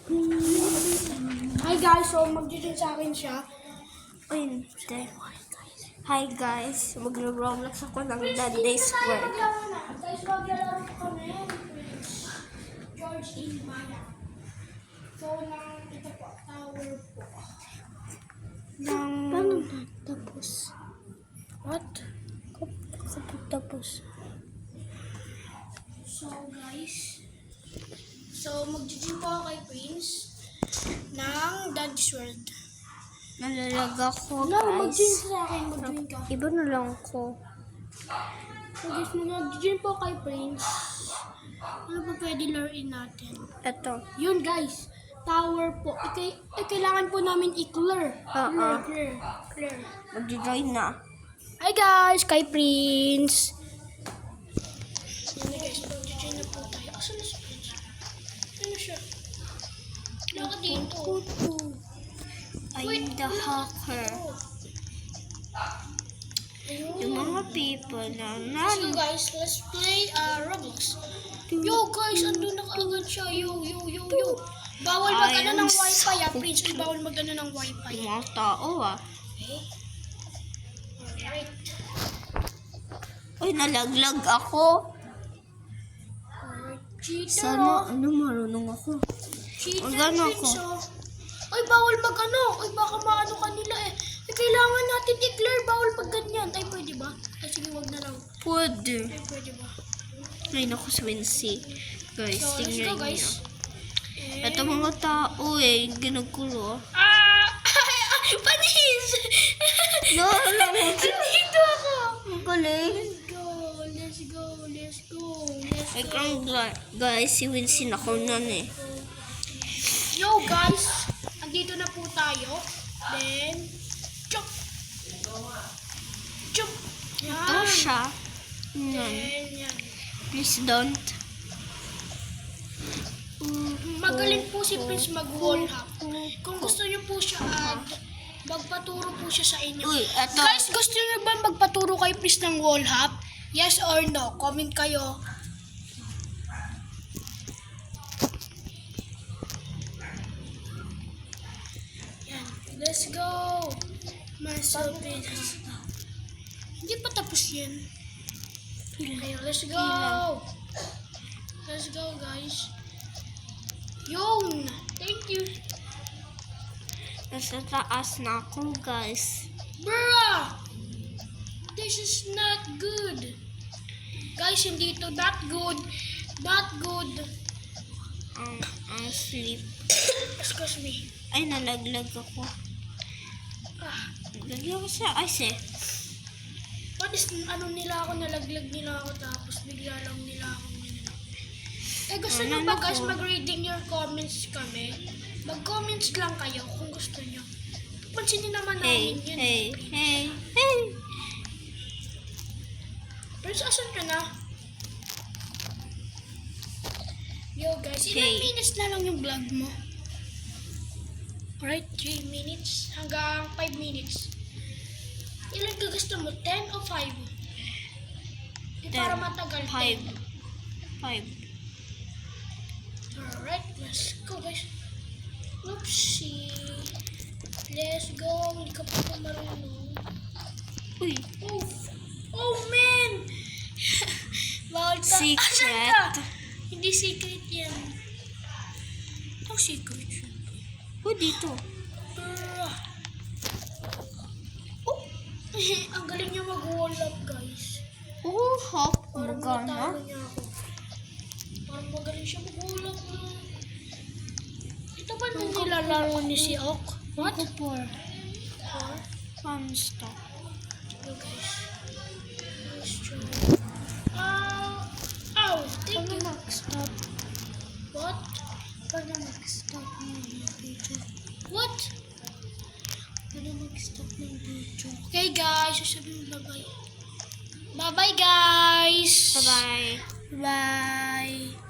Hi guys, so mag-join sa akin siya. Ay, hindi. Hi guys, mag-roblox ako ng Dead Day Square. Guys, maglalaro kami. George in Maya. So, ito po, tower po. Paano tapos? What? Kapag tapos. So guys, mag-join po ako kay Prince ng Daddy's World. Nalalag ako, No, guys. mag-join sa akin, mag-join ka. Iba na lang ko. So guys, mag-join po kay Prince. Ano pa pwede laruin natin? Ito. Yun guys, tower po. Kailangan po namin i-clear. Clear. Mag-join na. Hi guys, kay Prince. Yun na guys, mag-join na po tayo. Asan na si Prince? Ano siya? Wala ka dito. I'm the hacker. Ayun. Yung mga people na So guys, let's play Roblox. Yo guys, andun na kaagad siya. Yo. Bawal mag-ano ng wifi Prince. Bawal mag-ano ng wifi. Yung mga tao Okay. Alright. Uy, nalaglag ako. Alright. Cheater. Sana, marunong ako. Cheater, Magano Prince. ako? Ay, bawal mag-ano. Ay, baka maano kanila eh. Ay, kailangan natin i-clear. Bawal pag ganyan. Ay, pwede ba? Ay, sige, wag na lang. Pwede. Ay, pwede ba? Ay, naku, Swincy. Guys, So, let's tingnan go guys. niyo. Ito mga tao ginagulo. Panis! No, Nandito ako! ang galing. Let's go. Ay, guys, si Wincy na ko nun eh. Yo guys, andito na po tayo. Then, chop. Ito siya. Yan. Please don't. Magaling po si Prince mag-wall hop. Kung gusto niyo po siya, magpaturo po siya sa inyo. Uy, eto. Guys, gusto niyo ba magpaturo kay Prince ng wall hop? Yes or no? Comment kayo. Yan. Let's go. Masterpiece. Hindi pa tapos yan. Ayun, let's go. Let's go, guys. Yun. Thank you. Nasa taas na ako, guys. Bruh! This is not good. Guys, hindi to that good. Not good. Ang sleep. Excuse me. Ay, nalaglag ako. Nalaglag ako sa ice eh. What is, nila ako, nalaglag nila ako, tapos bigla lang nila ako nilaglag. Eh, gusto nyo ba guys mag-reading your comments kami? Mag-comments lang kayo kung gusto nyo. Pansinin naman namin yun. Hey. Pero asan ka na? Yo guys, ilang minutes na lang yung vlog mo? Alright, 3 minutes hanggang 5 minutes. Ilan ka gusto mo? 10 o 5? Para matagal. 5. Alright, let's go guys. Oopsie. Let's go. Hindi ka pa marunong. Uy, Oh man! Bawal ka. secret. Asan ka? Hindi secret yan. Oh, secret yun. Dito. Oh! Ang galing niya mag-wall up, guys. Hop. Parang Magana. matalo niya ako. Parang magaling siya mag-wall up na. Ito ba nung nilalaro ni si Ok? What? Fun stuff. Hello, guys. Let's try. Ow! Thank you. Mag-stop. What? Paano mag-stop ng video? What? Paano mag-stop ng video? Okay, guys. Sasabihin bye-bye. Bye-bye, guys. Bye-bye. Bye.